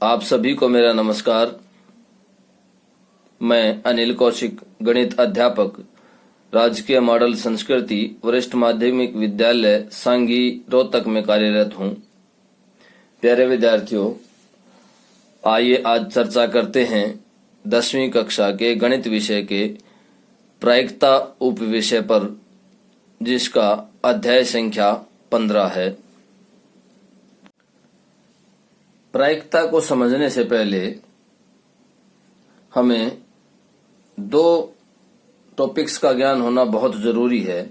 आप सभी को मेरा नमस्कार। मैं अनिल कौशिक, गणित अध्यापक, राजकीय मॉडल संस्कृति वरिष्ठ माध्यमिक विद्यालय सांगी रोहतक में कार्यरत हूं। प्यारे विद्यार्थियों, आइए आज चर्चा करते हैं 10वीं कक्षा के गणित विषय के प्रायिकता उप विषय पर, जिसका अध्याय संख्या 15 है। प्रायिकता को समझने से पहले हमें दो टॉपिक्स का ज्ञान होना बहुत जरूरी है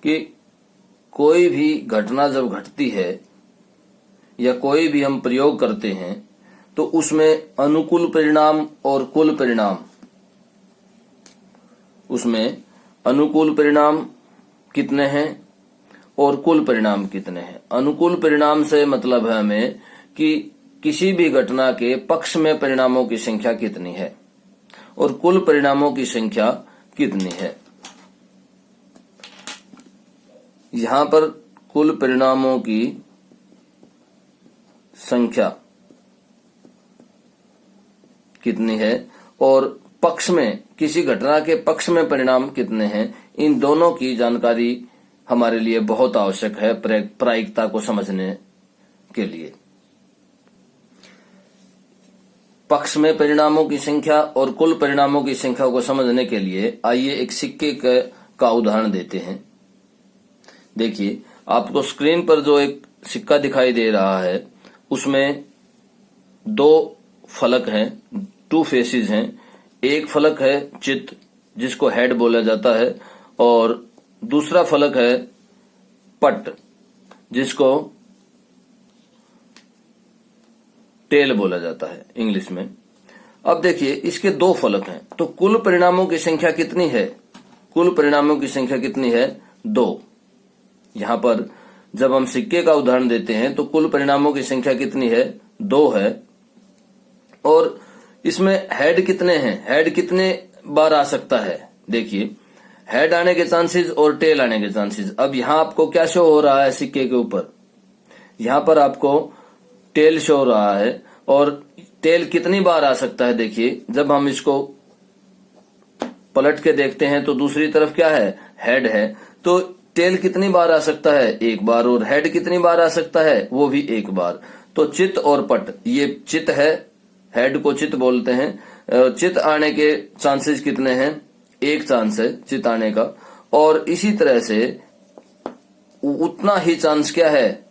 कि कोई भी घटना जब घटती है या कोई भी हम प्रयोग करते हैं तो उसमें अनुकूल परिणाम और कुल परिणाम, उसमें अनुकूल परिणाम कितने हैं और कुल परिणाम कितने हैं। अनुकूल परिणाम से मतलब है हमें कि किसी भी घटना के पक्ष में परिणामों की संख्या कितनी है और कुल परिणामों की संख्या कितनी है। यहां पर कुल परिणामों की संख्या कितनी है और पक्ष में, किसी घटना के पक्ष में परिणाम कितने हैं, इन दोनों की जानकारी हमारे लिए बहुत आवश्यक है प्रायिकता को समझने के लिए। पक्ष में परिणामों की संख्या और कुल परिणामों की संख्या को समझने के लिए आइए एक सिक्के का उदाहरण देते हैं। देखिए, आपको स्क्रीन पर जो एक सिक्का दिखाई दे रहा है उसमें दो फलक हैं, 2 फेसेस हैं। एक फलक है चित्त, जिसको हेड बोला जाता है, और दूसरा फलक है पट, जिसको टेल बोला जाता है इंग्लिश में। अब देखिए, इसके 2 फलक हैं, तो कुल परिणामों की संख्या कितनी है? कुल परिणामों की संख्या कितनी है? 2। यहां पर जब हम सिक्के का उदाहरण देते हैं तो कुल परिणामों की संख्या कितनी है? 2 है। और इसमें हेड कितने हैं? हेड कितने बार आ सकता है? देखिए, हेड आने के चांसेस और टेल आने के चांसेस। अब यहां आपको क्या शो हो रहा है सिक्के के ऊपर? यहां पर आपको टेल शो हो रहा है। और टेल कितनी बार आ सकता है? देखिए, जब हम इसको पलट के देखते हैं तो दूसरी तरफ क्या है? हेड है। तो टेल कितनी बार आ सकता है? 1 बार। और हेड कितनी बार आ सकता है? वो भी 1 बार। तो चित्त और पट, ये चित्त है, हेड को चित्त बोलते हैं। चित्त आने के चांसेस कितने हैं? 1 चांस है चित्त आने का। और इसी तरह से उतना ही चांस क्या है?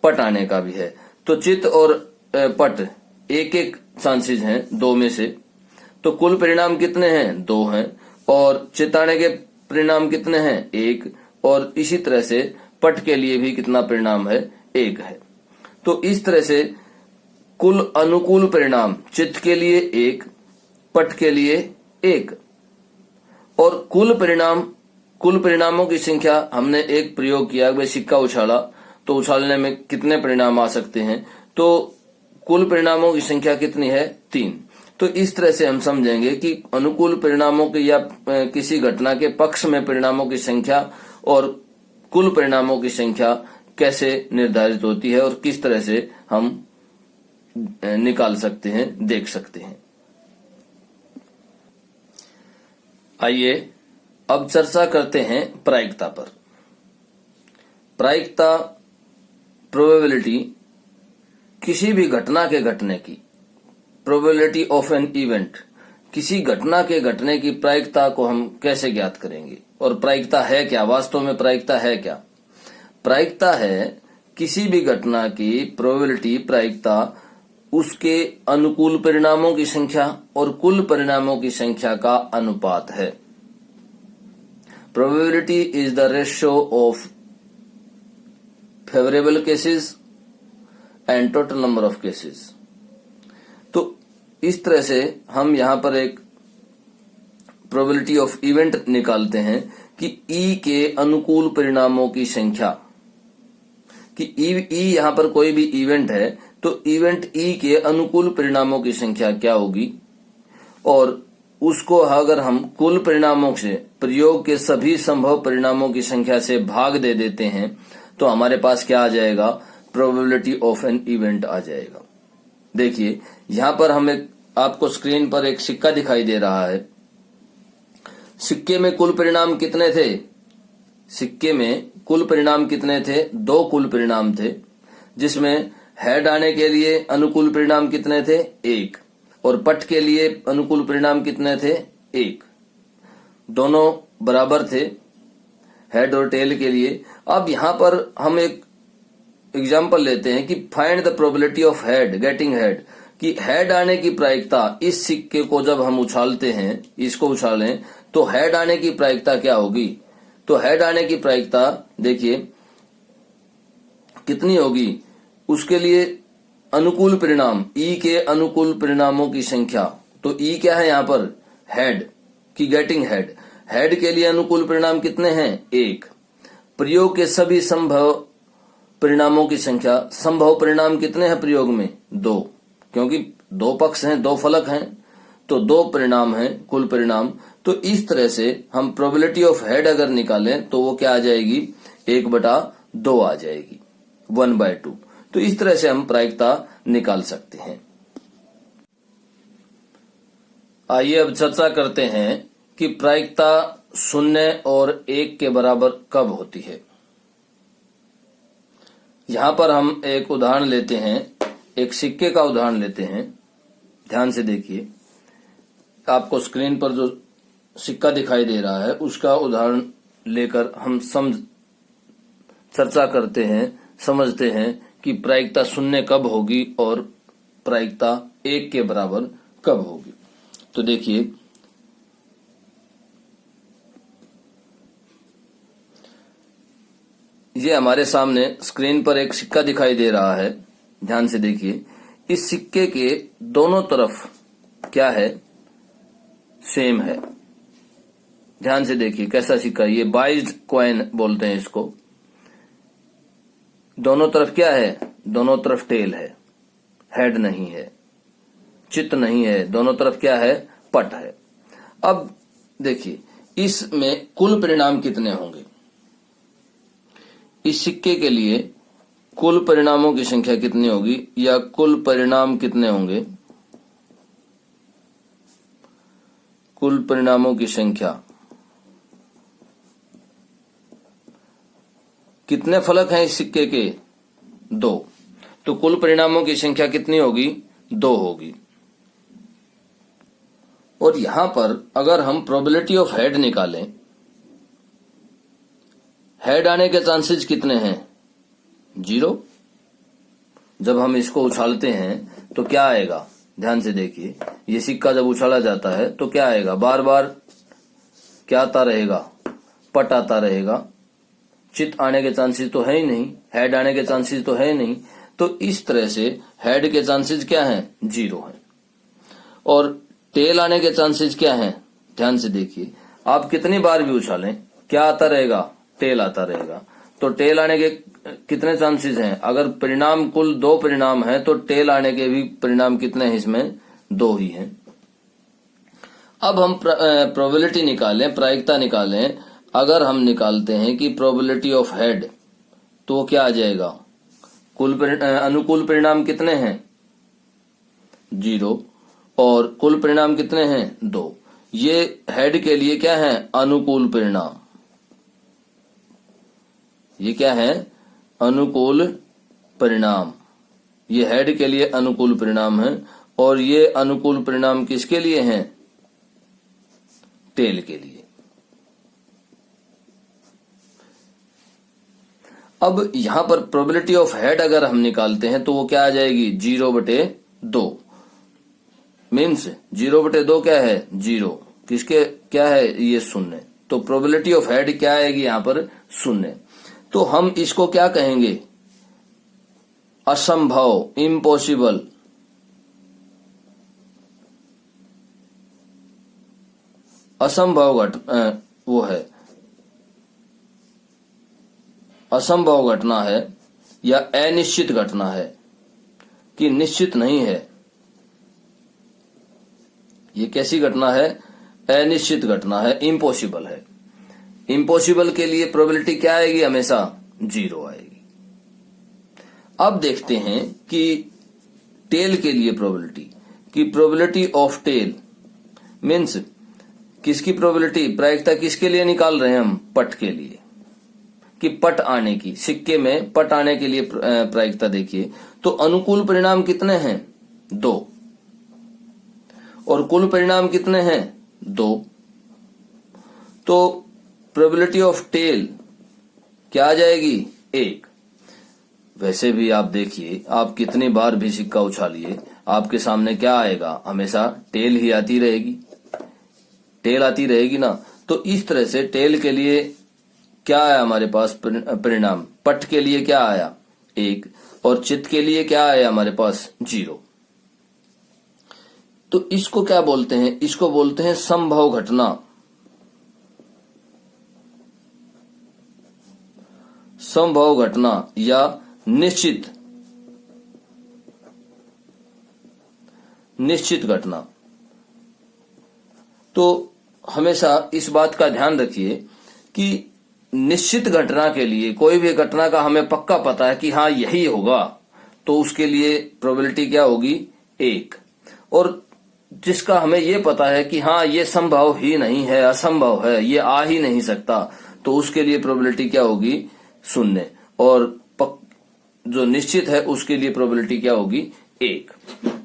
पट आने का भी है। तो चित्त और पट 1-1 चांसेस हैं 2 में से। तो कुल परिणाम कितने हैं? 2 हैं। और चित्त आने के परिणाम कितने हैं? 1। और इसी तरह से पट के लिए भी कितना परिणाम है? 1 है। तो इस तरह से कुल अनुकूल परिणाम चित्त के लिए 1, पट के लिए 1। और कुल परिणामों की संख्या, हमने एक प्रयोग किया, भाई सिक्का उछाला तो उछालने में कितने परिणाम आ सकते हैं, तो कुल परिणामों की संख्या कितनी है? 3। तो इस तरह से हम समझेंगे कि अनुकूल परिणामों की या किसी घटना के पक्ष में परिणामों की संख्या और कुल परिणामों की संख्या कैसे निर्धारित होती है और किस तरह से हम निकाल सकते हैं, देख सकते हैं। आइए अब चर्चा करते हैं प्रायिकता पर। प्रायिकता, प्रोबेबिलिटी, किसी भी घटना के घटने की, प्रोबेबिलिटी ऑफ एन इवेंट, किसी घटना के घटने की प्रायिकता को हम कैसे ज्ञात करेंगे? और प्रायिकता है क्या? वास्तव में प्रायिकता है क्या? प्रायिकता है किसी भी घटना की प्रोबेबिलिटी, प्रायिकता उसके अनुकूल परिणामों की संख्या और कुल परिणामों की संख्या का अनुपात है। Probability is the ratio of favourable cases and total number of cases. तो इस तरह से हम यहां पर एक प्रोबेबिलिटी ऑफ इवेंट निकालते हैं कि ई के अनुकूल परिणामों की संख्या, कि ई यहां पर कोई भी इवेंट है तो इवेंट ई के अनुकूल परिणामों की संख्या क्या होगी, और उसको अगर हम कुल परिणामों से, प्रयोग के सभी संभव परिणामों की संख्या से भाग दे देते हैं तो हमारे पास क्या आ जाएगा? प्रोबेबिलिटी ऑफ एन इवेंट आ जाएगा। देखिए यहां पर हमें आपको स्क्रीन पर एक सिक्का दिखाई दे रहा है। सिक्के में कुल परिणाम कितने थे? सिक्के में कुल परिणाम कितने थे? 2 कुल परिणाम थे, जिसमें हेड आने के लिए अनुकूल परिणाम कितने थे? 1, और पट के लिए अनुकूल परिणाम कितने थे? 1। दोनों बराबर थे हेड और टेल के लिए। अब यहां पर हम एक एग्जाम्पल लेते हैं कि find the probability of head getting head, कि हेड आने की प्रायिकता, इस सिक्के को जब हम उछालते हैं, इसको उछालें तो हेड आने की प्रायिकता क्या होगी? तो हेड आने की प्रायिकता देखिए कितनी होगी? उसके लिए अनुकूल परिणाम, ई के अनुकूल परिणामों की संख्या, तो ई क्या है यहाँ पर? हेड की गेटिंग हेड। हेड के लिए अनुकूल परिणाम कितने हैं? 1। प्रयोग के सभी संभव परिणामों की संख्या, संभव परिणाम कितने हैं प्रयोग में? 2, क्योंकि 2 पक्ष हैं, 2 फलक हैं, तो 2 परिणाम हैं कुल परिणाम। तो इस तरह से हम प्रोबेबिलिटी ऑफ हेड अगर निकालें तो वो क्या आ जाएगी? 1/2 आ जाएगी, 1/2। तो इस तरह से हम प्रायिकता निकाल सकते हैं। आइए अब चर्चा करते हैं कि प्रायिकता 0 और 1 के बराबर कब होती है। यहां पर हम एक उदाहरण लेते हैं, एक सिक्के का उदाहरण लेते हैं। ध्यान से देखिए, आपको स्क्रीन पर जो सिक्का दिखाई दे रहा है उसका उदाहरण लेकर हम चर्चा करते हैं, समझते हैं कि प्रायिकता 0 कब होगी और प्रायिकता 1 के बराबर कब होगी। तो देखिए ये हमारे सामने स्क्रीन पर एक सिक्का दिखाई दे रहा है। ध्यान से देखिए, इस सिक्के के दोनों तरफ क्या है? सेम है। ध्यान से देखिए कैसा सिक्का, ये बाइज्ड कॉइन बोलते हैं इसको। दोनों तरफ क्या है? दोनों तरफ टेल है, हेड नहीं है, चित्त नहीं है। दोनों तरफ क्या है? पट है। अब देखिए इसमें कुल परिणाम कितने होंगे? इस सिक्के के लिए कुल परिणामों की संख्या कितनी होगी, या कुल परिणाम कितने होंगे? कुल परिणामों की संख्या, कितने फलक हैं इस सिक्के के? 2। तो कुल परिणामों की संख्या कितनी होगी? 2 होगी। और यहां पर अगर हम प्रोबेबिलिटी ऑफ हेड निकालें, हेड आने के चांसेस कितने हैं? 0। जब हम इसको उछालते हैं तो क्या आएगा? ध्यान से देखिए, ये सिक्का जब उछाला जाता है तो क्या आएगा? बार बार क्या आता रहेगा? पट आता रहेगा। चित आने के चांसेस तो है ही नहीं, हेड आने के चांसेस तो है नहीं। तो इस तरह से हेड के चांसेस क्या हैं? 0 हैं। और टेल आने के चांसेस क्या हैं? ध्यान से देखिए, आप कितनी बार भी उछालें क्या आता रहेगा? टेल आता रहेगा। तो टेल आने के कितने चांसेस हैं? अगर परिणाम कुल 2 परिणाम है तो टेल आने के भी परिणाम कितने हैं? इसमें 2 ही हैं। अब हम प्रोबेबिलिटी निकालें, प्रायिकता निकालें। अगर हम निकालते हैं कि प्रोबेबिलिटी ऑफ हेड, तो क्या आ जाएगा? अनुकूल परिणाम कितने हैं? 0। और कुल परिणाम कितने हैं? 2। ये हेड के लिए क्या है? अनुकूल परिणाम। ये क्या है? अनुकूल परिणाम। ये हेड के लिए अनुकूल परिणाम है, और ये अनुकूल परिणाम किसके लिए हैं? टेल के लिए। अब यहां पर प्रोबेबिलिटी ऑफ हेड अगर हम निकालते हैं तो वो क्या आ जाएगी? 0/2। मीन्स 0/2 क्या है? 0। किसके क्या है? ये 0। तो प्रोबेबिलिटी ऑफ हेड क्या आएगी यहां पर? 0। तो हम इसको क्या कहेंगे? असंभव, इम्पॉसिबल। असंभव वो है, असंभव घटना है, या अनिश्चित घटना है, कि निश्चित नहीं है। ये कैसी घटना है? अनिश्चित घटना है, इम्पॉसिबल है। इम्पॉसिबल के लिए प्रोबेबिलिटी क्या आएगी? हमेशा 0 आएगी। अब देखते हैं कि टेल के लिए प्रोबेबिलिटी कि प्रोबेबिलिटी ऑफ टेल मीन्स किसकी प्रोबेबिलिटी, प्रायिकता किसके लिए निकाल रहे हैं हम, पट के लिए, कि पट आने की, सिक्के में पट आने के लिए प्रायिकता देखिए। तो अनुकूल परिणाम कितने हैं, 2, और कुल परिणाम कितने हैं, 2। तो प्रोबेबिलिटी ऑफ टेल क्या आ जाएगी, 1। वैसे भी आप देखिए, आप कितनी बार भी सिक्का उछालिए, आपके सामने क्या आएगा, हमेशा टेल ही आती रहेगी, टेल आती रहेगी ना। तो इस तरह से टेल के लिए क्या आया हमारे पास परिणाम, पट के लिए क्या आया, 1, और चित्त के लिए क्या आया हमारे पास, 0। तो इसको क्या बोलते हैं, इसको बोलते हैं संभव घटना। संभव घटना या निश्चित घटना। तो हमेशा इस बात का ध्यान रखिए कि निश्चित घटना के लिए, कोई भी घटना का हमें पक्का पता है कि हाँ यही होगा, तो उसके लिए प्रोबेबिलिटी क्या होगी, 1। और जिसका हमें ये पता है कि हाँ ये संभव ही नहीं है, असंभव है, ये आ ही नहीं सकता, तो उसके लिए प्रोबेबिलिटी क्या होगी, 0। और जो निश्चित है उसके लिए प्रोबेबिलिटी क्या होगी, 1।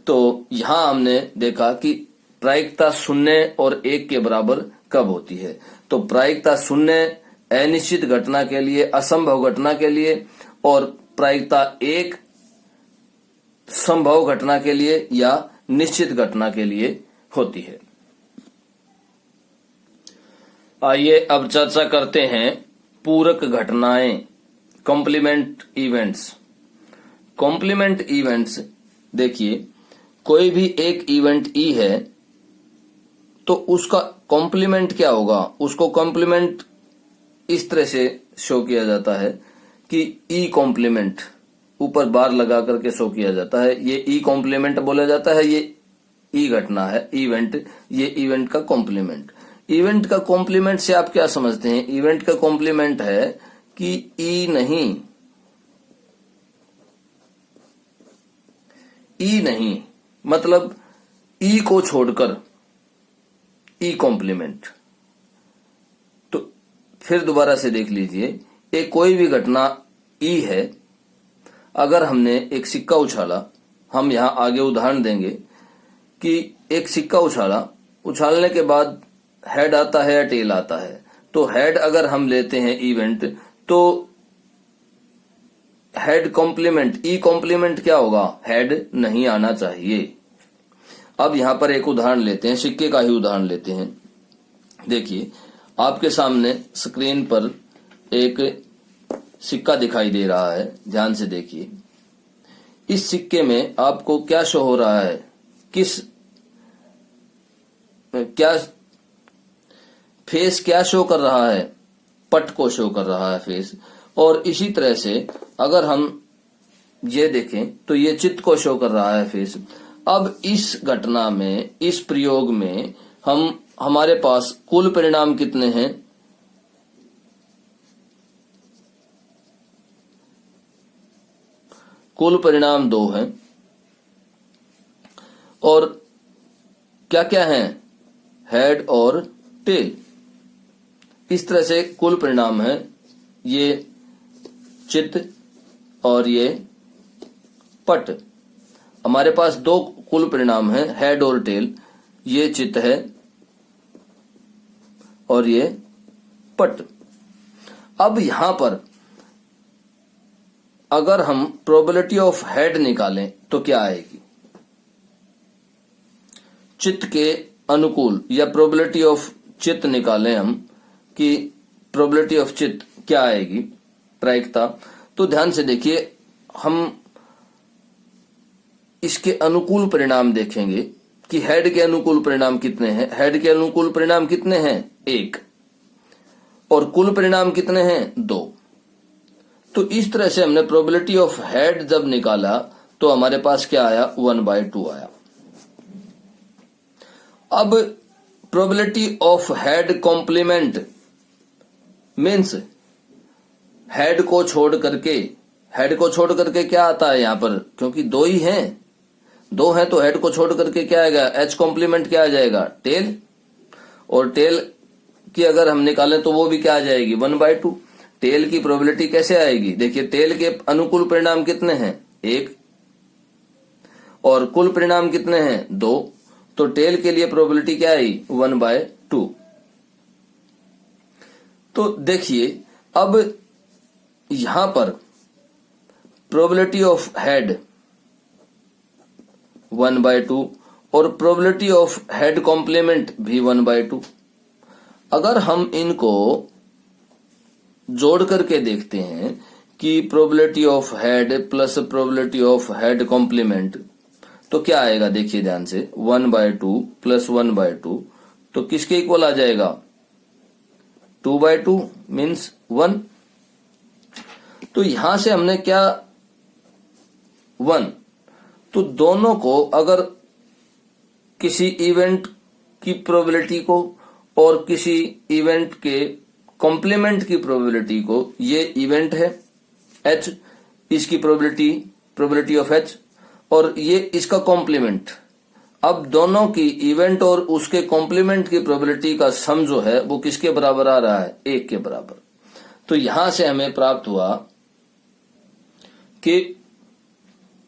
तो यहां हमने देखा कि प्रायिकता 0 और 1 के बराबर कब होती है। तो प्रायिकता 0 अनिश्चित घटना के लिए, असंभव घटना के लिए, और प्रायिकता 1 संभव घटना के लिए या निश्चित घटना के लिए होती है। आइए अब चर्चा करते हैं पूरक घटनाएं, कॉम्प्लीमेंट इवेंट्स। कॉम्प्लीमेंट इवेंट्स, देखिए कोई भी एक इवेंट ई है तो उसका कॉम्प्लीमेंट क्या होगा, उसको कॉम्प्लीमेंट इस तरह से शो किया जाता है कि ई कॉम्प्लीमेंट, ऊपर बार लगा करके शो किया जाता है, ये ई कॉम्प्लीमेंट बोला जाता है, ये ई घटना है, इवेंट, ये इवेंट का कॉम्प्लीमेंट। इवेंट का कॉम्प्लीमेंट से आप क्या समझते हैं, इवेंट का कॉम्प्लीमेंट है कि ई नहीं, ई नहीं मतलब ई को छोड़कर ई कॉम्प्लीमेंट। तो फिर दोबारा से देख लीजिए, एक कोई भी घटना ई है, अगर हमने एक सिक्का उछाला, हम यहां आगे उदाहरण देंगे कि एक सिक्का उछालने के बाद हेड आता है या टेल आता है। तो हेड अगर हम लेते हैं इवेंट, तो हेड कॉम्प्लीमेंट, ई कॉम्प्लीमेंट क्या होगा, हेड नहीं आना चाहिए। अब यहां पर एक उदाहरण लेते हैं, सिक्के का ही उदाहरण लेते हैं। देखिए आपके सामने स्क्रीन पर एक सिक्का दिखाई दे रहा है, ध्यान से देखिए। इस सिक्के में आपको क्या शो हो रहा है, क्या फेस क्या शो कर रहा है, पट को शो कर रहा है फेस। और इसी तरह से अगर हम ये देखें तो ये चित्त को शो कर रहा है फेस। अब इस घटना में, इस प्रयोग में हमारे पास कुल परिणाम कितने हैं, कुल परिणाम 2 हैं। और क्या क्या हैं, हेड और टेल। इस तरह से कुल परिणाम है, ये चित्त और ये पट। हमारे पास 2 कुल परिणाम है, हेड और टेल। ये चित्त है और ये पट। अब यहां पर अगर हम प्रोबेबिलिटी ऑफ हेड निकालें तो क्या आएगी, चित्त के अनुकूल, या प्रोबेबिलिटी ऑफ चित्त निकालें हम कि प्रोबेबिलिटी ऑफ चित्त क्या आएगी, प्रायिकता। तो ध्यान से देखिए, हम इसके अनुकूल परिणाम देखेंगे कि हेड के अनुकूल परिणाम कितने हैं। हेड के अनुकूल परिणाम कितने हैं, 1, और कुल परिणाम कितने हैं, 2। तो इस तरह से हमने प्रोबेबिलिटी ऑफ हेड जब निकाला तो हमारे पास क्या आया, 1/2 आया। अब probability of head complement means head को छोड़ करके हेड को छोड़ करके क्या आता है यहाँ पर, क्योंकि दो ही हैं, दो हैं तो हेड को छोड़ करके क्या आएगा, एच कॉम्प्लीमेंट क्या आ जाएगा, टेल। और टेल की अगर हम निकालें तो वो भी क्या आ जाएगी, 1/2। टेल की प्रोबेबिलिटी कैसे आएगी, देखिए टेल के अनुकूल परिणाम कितने हैं, 1, और कुल परिणाम कितने हैं, 2। तो टेल के लिए प्रोबेबिलिटी क्या आई, 1/2। तो देखिए अब यहां पर प्रोबेबिलिटी ऑफ हेड 1/2 और प्रोबेबिलिटी ऑफ हेड कॉम्प्लीमेंट भी 1/2। अगर हम इनको जोड़ करके देखते हैं कि probability of head plus probability of head complement, तो क्या आएगा, देखिए ध्यान से, 1/2 प्लस 1/2 तो किसके इक्वल आ जाएगा, 2/2 मीन्स 1। तो यहां से हमने क्या, 1। तो दोनों को अगर किसी इवेंट की प्रोबेबिलिटी को और किसी इवेंट के कॉम्प्लीमेंट की प्रोबेबिलिटी को, ये इवेंट है h, इसकी प्रोबेबिलिटी ऑफ h, और ये इसका कॉम्प्लीमेंट, अब दोनों की इवेंट और उसके कॉम्प्लीमेंट की प्रोबेबिलिटी का सम जो है वो किसके बराबर आ रहा है, 1 के बराबर। तो यहां से हमें प्राप्त हुआ कि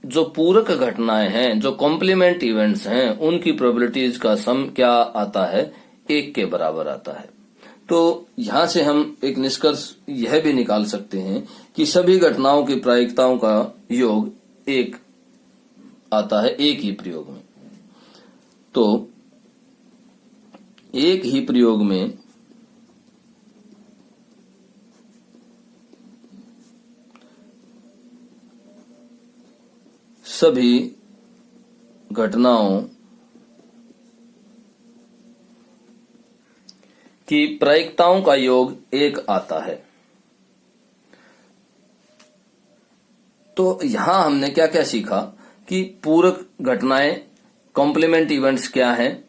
जो पूरक घटनाएं हैं, जो कॉम्प्लीमेंट इवेंट्स हैं, उनकी प्रोबेबिलिटीज का सम क्या आता है, 1 के बराबर आता है। तो यहां से हम एक निष्कर्ष यह भी निकाल सकते हैं कि सभी घटनाओं की प्रायिकताओं का योग 1 आता है एक ही प्रयोग में। तो एक ही प्रयोग में सभी घटनाओं की प्रायिकताओं का योग 1 आता है। तो यहां हमने क्या क्या सीखा कि पूरक घटनाएं, कॉम्प्लीमेंट इवेंट्स क्या हैं,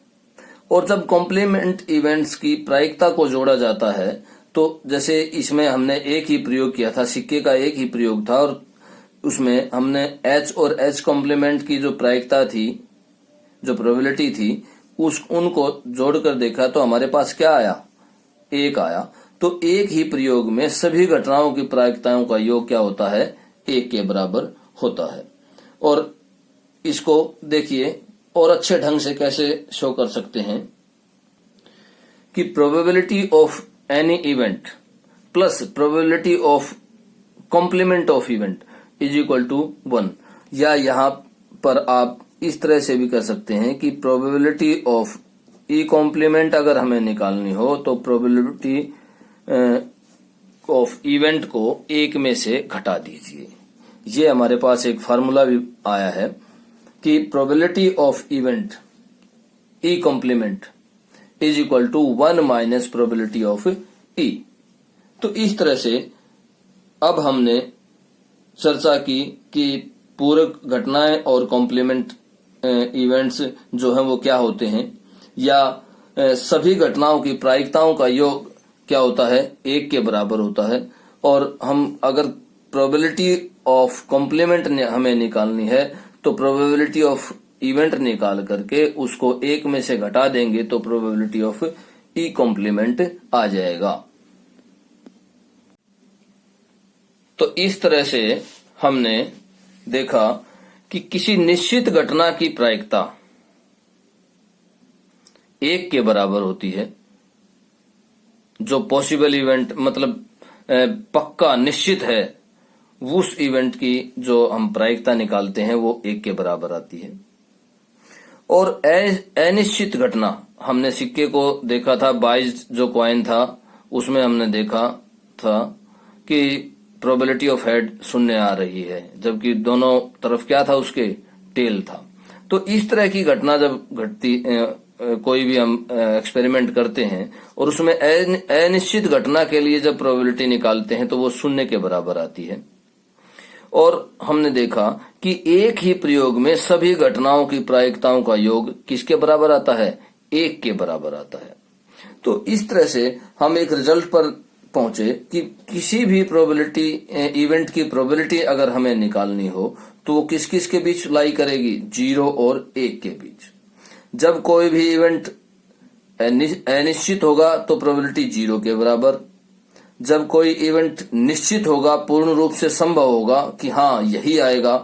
और जब कॉम्प्लीमेंट इवेंट्स की प्रायिकता को जोड़ा जाता है तो जैसे इसमें हमने एक ही प्रयोग किया था, सिक्के का एक ही प्रयोग था, और उसमें हमने H और H कॉम्प्लीमेंट की जो प्रायिकता थी, जो प्रोबेबिलिटी थी, उनको जोड़कर देखा तो हमारे पास क्या आया, 1 आया। तो एक ही प्रयोग में सभी घटनाओं की प्रायिकताओं का योग क्या होता है, 1 के बराबर होता है। और इसको देखिए और अच्छे ढंग से कैसे शो कर सकते हैं कि probability of any event plus probability of complement of event is equal to 1। या यहां पर आप इस तरह से भी कर सकते हैं कि प्रोबेबिलिटी ऑफ ई कॉम्प्लीमेंट अगर हमें निकालनी हो तो प्रोबेबिलिटी ऑफ इवेंट को 1 में से घटा दीजिए। ये हमारे पास एक फार्मूला भी आया है कि probability of event E complement is equal to 1 minus probability of E. तो इस तरह से अब हमने चर्चा की कि पूरक घटनाएं और कॉम्प्लीमेंट इवेंट्स जो हैं वो क्या होते हैं, या सभी घटनाओं की प्रायिकताओं का योग क्या होता है, 1 के बराबर होता है। और हम अगर प्रोबेबिलिटी ऑफ कॉम्प्लीमेंट हमें निकालनी है तो प्रोबेबिलिटी ऑफ इवेंट निकाल करके उसको 1 में से घटा देंगे तो प्रोबेबिलिटी ऑफ ई कॉम्प्लीमेंट आ जाएगा। तो इस तरह से हमने देखा कि किसी निश्चित घटना की प्रायिकता 1 के बराबर होती है। जो पॉसिबल इवेंट मतलब पक्का निश्चित है, उस इवेंट की जो हम प्रायिकता निकालते हैं वो 1 के बराबर आती है। और अनिश्चित घटना, हमने सिक्के को देखा था, 22 जो कॉइन था उसमें हमने देखा था कि प्रोबेबिलिटी ऑफ हेड 0 आ रही है, जबकि दोनों तरफ क्या था, उसके टेल था। तो इस तरह की घटना जब घटती, कोई भी हम एक्सपेरिमेंट करते हैं और उसमें अनिश्चित घटना के लिए जब प्रोबेबिलिटी निकालते हैं तो वो 0 के बराबर आती है। और हमने देखा कि एक ही प्रयोग में सभी घटनाओं की प्रायिकताओं का योग किसके बराबर आता है, 1 के बराबर आता है। तो इस तरह से हम एक रिजल्ट पर पहुंचे कि किसी भी प्रोबेबिलिटी इवेंट की प्रोबेबिलिटी अगर हमें निकालनी हो तो वो किस किस के बीच लाई करेगी, 0 और 1 के बीच। जब कोई भी इवेंट अनिश्चित होगा तो प्रोबेबिलिटी 0 के बराबर। जब कोई इवेंट निश्चित होगा, पूर्ण रूप से संभव होगा कि हाँ यही आएगा,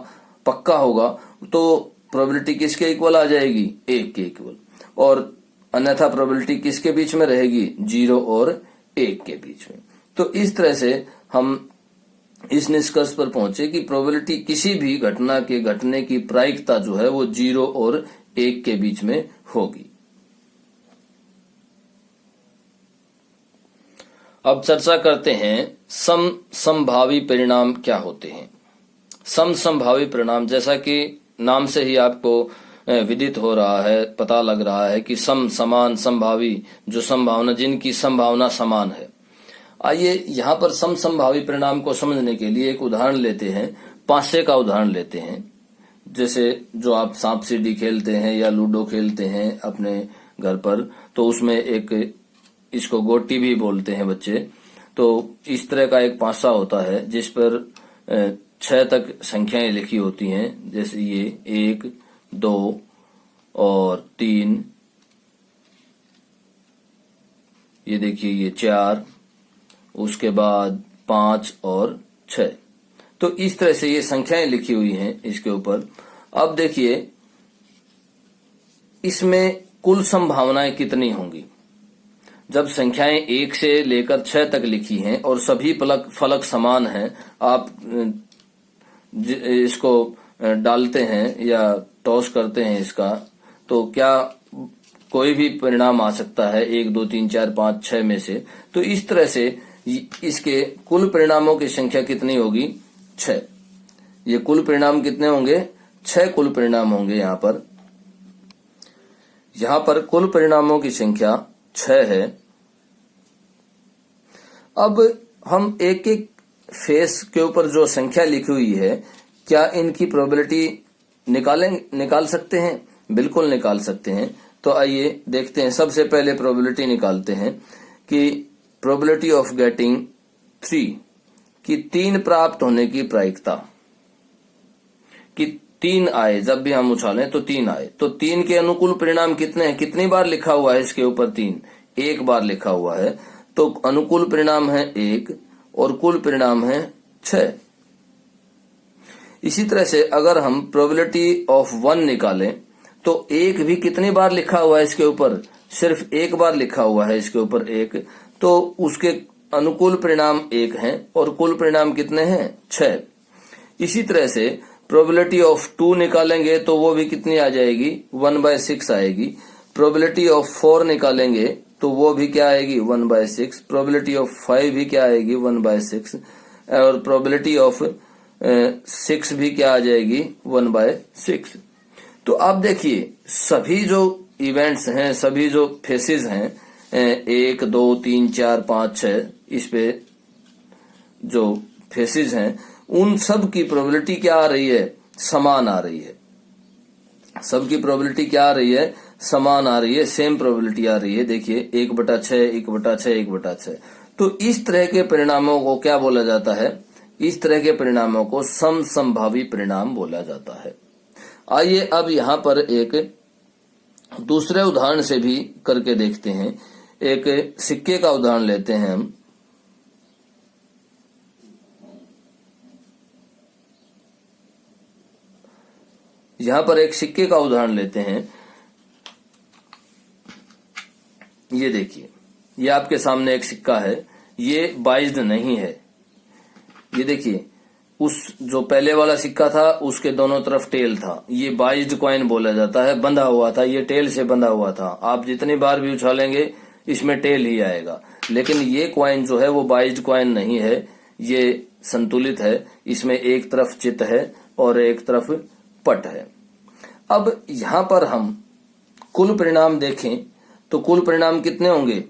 पक्का होगा, तो प्रोबेबिलिटी किसके इक्वल आ जाएगी, 1 के इक्वल। और अन्यथा प्रोबेबिलिटी किसके बीच में रहेगी, 0 और 1 के बीच में। तो इस तरह से हम इस निष्कर्ष पर पहुंचे कि प्रोबेबिलिटी किसी भी घटना के घटने की प्रायिकता जो है वो 0 और 1 के बीच में होगी। अब चर्चा करते हैं समसंभावी परिणाम क्या होते हैं। समसंभावी परिणाम, जैसा कि नाम से ही आपको विदित हो रहा है, पता लग रहा है कि समान, संभावी, जो संभावना, जिनकी संभावना समान है। आइए यहाँ पर समसंभावी परिणाम को समझने के लिए एक उदाहरण लेते हैं, पासे का उदाहरण लेते हैं। जैसे जो आप सांप सीढ़ी खेलते हैं या लूडो खेलते हैं अपने घर पर, तो उसमें एक, इसको गोटी भी बोलते हैं बच्चे, तो इस तरह का एक पासा होता है जिस पर 6 तक संख्याएं लिखी होती हैं। जैसे ये 1, 2 और 3, ये देखिए ये 4, उसके बाद 5 और 6। तो इस तरह से ये संख्याएं लिखी हुई हैं इसके ऊपर। अब देखिए इसमें कुल संभावनाएं कितनी होंगी। जब संख्याएं 1 से लेकर 6 तक लिखी हैं और सभी फलक समान हैं, आप इसको डालते हैं या टॉस करते हैं इसका, तो क्या कोई भी परिणाम आ सकता है 1, 2, 3, 4, 5, 6 में से। तो इस तरह से इसके कुल परिणामों की संख्या कितनी होगी, 6। ये कुल परिणाम कितने होंगे, 6 कुल परिणाम होंगे। यहाँ पर कुल परिणामों की संख्या 6 है। अब हम एक एक फेस के ऊपर जो संख्या लिखी हुई है, क्या इनकी प्रोबेबिलिटी निकाल सकते हैं? बिल्कुल निकाल सकते हैं। तो आइए देखते हैं। सबसे पहले प्रोबेबिलिटी निकालते हैं कि प्रोबेबिलिटी ऑफ गेटिंग 3, कि 3 प्राप्त होने की प्रायिकता, कि 3 आए, जब भी हम उछालें तो 3 आए। तो 3 के अनुकूल परिणाम कितने हैं, कितनी बार लिखा हुआ है इसके ऊपर 3, 1 बार लिखा हुआ है। तो अनुकूल परिणाम है 1 और कुल परिणाम है 6। इसी तरह से अगर हम प्रोबेबिलिटी ऑफ 1 निकालें तो 1 भी कितनी बार लिखा हुआ है इसके ऊपर, सिर्फ 1 बार लिखा हुआ है इसके ऊपर 1। तो उसके अनुकूल परिणाम 1 हैं और कुल परिणाम कितने हैं, 6। इसी तरह से प्रोबेबिलिटी ऑफ 2 निकालेंगे तो वो भी कितनी आ जाएगी, 1/6 आएगी। प्रोबेबिलिटी ऑफ 4 निकालेंगे तो वो भी क्या आएगी, 1/6। प्रोबेबिलिटी ऑफ 5 भी क्या आएगी, 1/6। और प्रोबेबिलिटी ऑफ 6 भी क्या आ जाएगी, 1/6। तो आप देखिए सभी जो इवेंट्स हैं, सभी जो फेसेस हैं, 1, 2, 3, 4, 5, 6, इस पे जो फेसेस हैं उन सब की प्रोबेबिलिटी क्या आ रही है, समान आ रही है। सबकी प्रोबेबिलिटी क्या आ रही है, समान आ रही है, सेम प्रोबेबिलिटी आ रही है। देखिए 1/6, 1/6, 1/6। तो इस तरह के परिणामों को क्या बोला जाता है, इस तरह के परिणामों को समसंभावी परिणाम बोला जाता है। आइए अब यहाँ पर एक दूसरे उदाहरण से भी करके देखते हैं। एक सिक्के का उदाहरण लेते हैं हम। यहाँ पर एक सिक्के का उदाहरण लेते हैं। ये देखिए, ये आपके सामने एक सिक्का है, ये बाइज्ड नहीं है। ये देखिए, उस जो पहले वाला सिक्का था उसके दोनों तरफ टेल था, ये बाइज्ड कॉइन बोला जाता है, बंधा हुआ था, ये टेल से बंधा हुआ था। आप जितनी बार भी उछालेंगे इसमें टेल ही आएगा। लेकिन ये कॉइन जो है वो बाइज्ड कॉइन नहीं है, ये संतुलित है। इसमें एक तरफ चित है और एक तरफ पट है। अब यहाँ पर हम कुल परिणाम देखें तो कुल परिणाम कितने होंगे,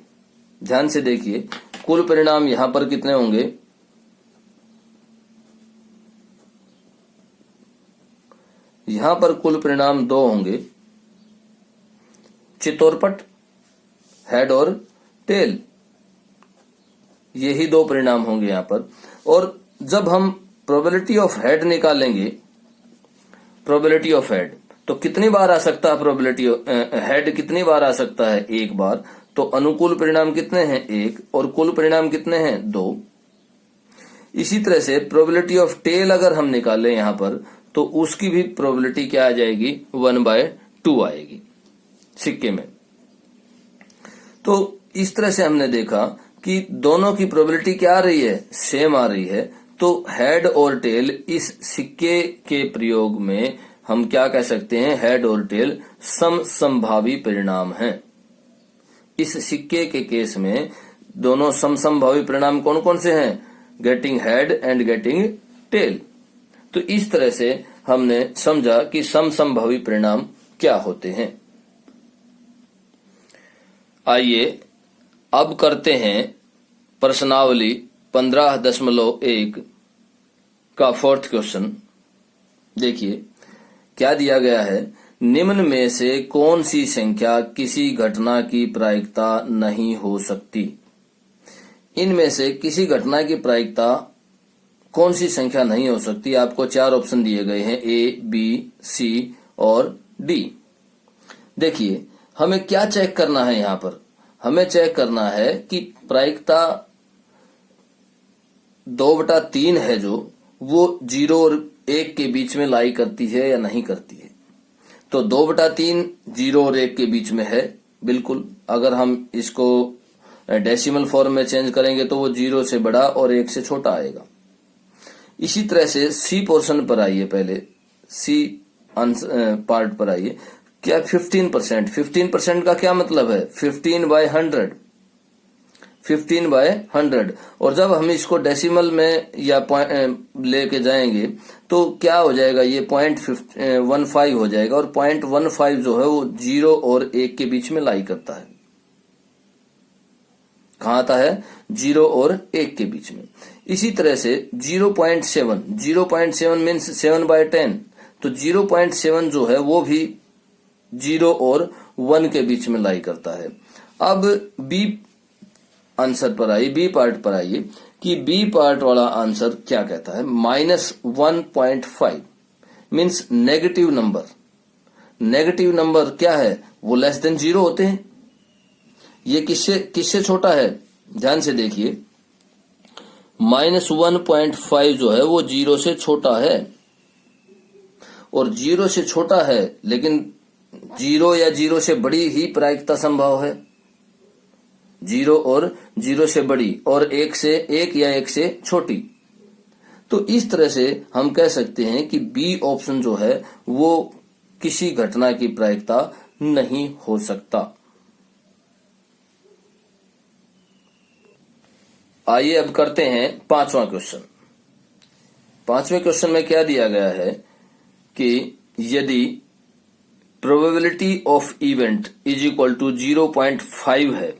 ध्यान से देखिए। कुल परिणाम यहाँ पर कितने होंगे, यहाँ पर कुल परिणाम 2 होंगे, चित और पट, हेड और टेल। यही दो परिणाम होंगे यहाँ पर। और जब हम प्रोबेबिलिटी ऑफ हेड निकालेंगे, प्रोबेबिलिटी ऑफ हेड, तो कितनी बार आ सकता है प्रोबेबिलिटी हेड कितनी बार आ सकता है? एक बार। तो अनुकूल परिणाम कितने हैं? एक। और कुल परिणाम कितने हैं? दो। इसी तरह से प्रोबेबिलिटी ऑफ टेल अगर हम निकालें यहां पर, तो उसकी भी प्रोबेबिलिटी क्या आ जाएगी? 1/2 आएगी सिक्के में। तो इस तरह से हमने देखा कि दोनों की प्रोबेबिलिटी क्या आ रही है? सेम आ रही है। तो हेड और टेल इस सिक्के के प्रयोग में हम क्या कह सकते हैं? हेड और टेल समसंभावी परिणाम हैं। इस सिक्के के केस में दोनों समसंभावी परिणाम कौन कौन से हैं? Getting head and getting tail. तो इस तरह से हमने समझा कि समसंभावी परिणाम क्या होते हैं। आइए अब करते हैं प्रश्नावली 15.1 का 4th क्वेश्चन। देखिए क्या दिया गया है। निम्न में से कौन सी संख्या किसी घटना की प्रायिकता नहीं हो सकती? इनमें से किसी घटना की प्रायिकता कौन सी संख्या नहीं हो सकती? आपको 4 ऑप्शन दिए गए हैं, ए, बी, सी और डी। देखिए हमें क्या चेक करना है यहाँ पर? हमें चेक करना है कि प्रायिकता 2/3 है जो वो 0 और 1 के बीच में लाई करती है या नहीं करती है। तो 2/3 0 और 1 के बीच में है बिल्कुल। अगर हम इसको डेसिमल फॉर्म में चेंज करेंगे तो वो 0 से बड़ा और 1 से छोटा आएगा। इसी तरह से सी पोर्शन पर आइए, पहले सी पार्ट पर आइए। क्या 15%? 15% का क्या मतलब है? 15/100, 15/100। और जब हम इसको डेसिमल में या लेके जाएंगे तो क्या हो जाएगा? ये 0.15 हो जाएगा। और 0.15 जो है वो 0 और 1 के बीच में लाई करता है। कहाँ आता है? 0 और 1 के बीच में। इसी तरह से 0.7 मीन्स 7/10। तो 0.7 जो है वो भी 0 और 1 के बीच में लाई करता है। अब बी आंसर पर आइए, बी पार्ट पर आइए कि बी पार्ट वाला आंसर क्या कहता है? -1.5 means negative number. Negative number क्या है? वो लेस देन 0 होते हैं। ये किससे छोटा है? ध्यान से देखिए, -1.5 जो है वो 0 से छोटा है। और 0 से छोटा है लेकिन 0 या 0 से बड़ी ही प्रायिकता संभव है। 0 और 0 से बड़ी और 1 या 1 से छोटी। तो इस तरह से हम कह सकते हैं कि बी ऑप्शन जो है वो किसी घटना की प्रायिकता नहीं हो सकता। आइए अब करते हैं 5वां क्वेश्चन। 5वें क्वेश्चन में क्या दिया गया है कि यदि probability of event is equal to 0.5 है,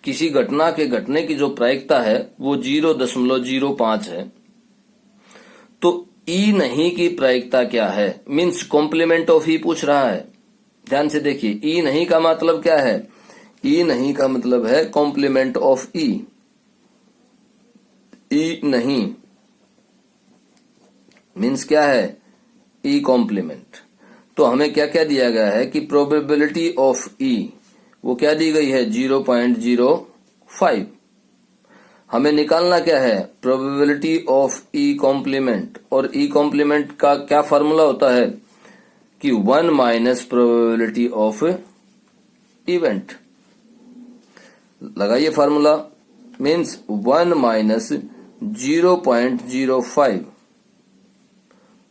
किसी घटना के घटने की जो प्रायिकता है वो 0.05 है, तो ई नहीं की प्रायिकता क्या है? मीन्स कॉम्प्लीमेंट ऑफ ई पूछ रहा है। ध्यान से देखिए, ई नहीं का मतलब क्या है? ई नहीं का मतलब है कॉम्प्लीमेंट ऑफ ई। ई नहीं मीन्स क्या है? E complement. तो हमें क्या क्या दिया गया है कि प्रोबेबिलिटी ऑफ ई वो क्या दी गई है? 0.05। हमें निकालना क्या है? Probability of E complement. और ई कॉम्प्लीमेंट का क्या फार्मूला होता है कि 1 माइनस प्रोबेबिलिटी ऑफ इवेंट। लगाइए फार्मूला, मीन्स 1 माइनस 0.05,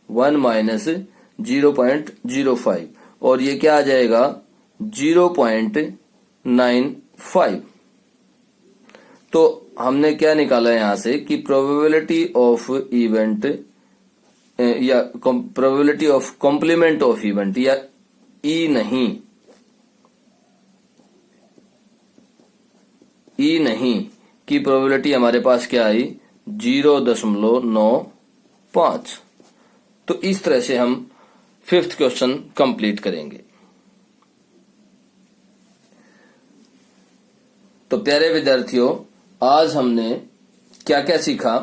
1 माइनस 0.05 और ये क्या आ जाएगा? 0.95। तो हमने क्या निकाला यहां से कि प्रोबेबिलिटी ऑफ इवेंट या probability of complement of event या ई नहीं की प्रोबेबिलिटी हमारे पास क्या आई? 0.95। तो इस तरह से हम 5th क्वेश्चन कंप्लीट करेंगे। तो प्यारे विद्यार्थियों, आज हमने क्या क्या सीखा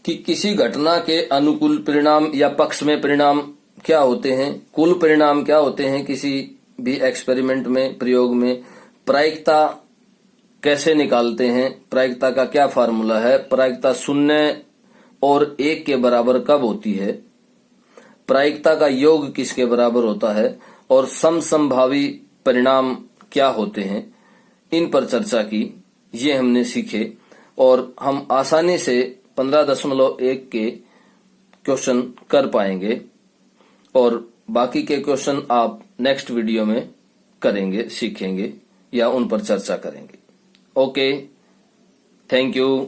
कि किसी घटना के अनुकूल परिणाम या पक्ष में परिणाम क्या होते हैं, कुल परिणाम क्या होते हैं किसी भी एक्सपेरिमेंट में, प्रयोग में, प्रायिकता कैसे निकालते हैं, प्रायिकता का क्या फार्मूला है, प्रायिकता 0 और 1 के बराबर कब होती है, प्रायिकता का योग किसके बराबर होता है और समसंभावी परिणाम क्या होते हैं, इन पर चर्चा की। ये हमने सीखे और हम आसानी से 15.1 के क्वेश्चन कर पाएंगे और बाकी के क्वेश्चन आप नेक्स्ट वीडियो में करेंगे, सीखेंगे या उन पर चर्चा करेंगे। Okay, thank you.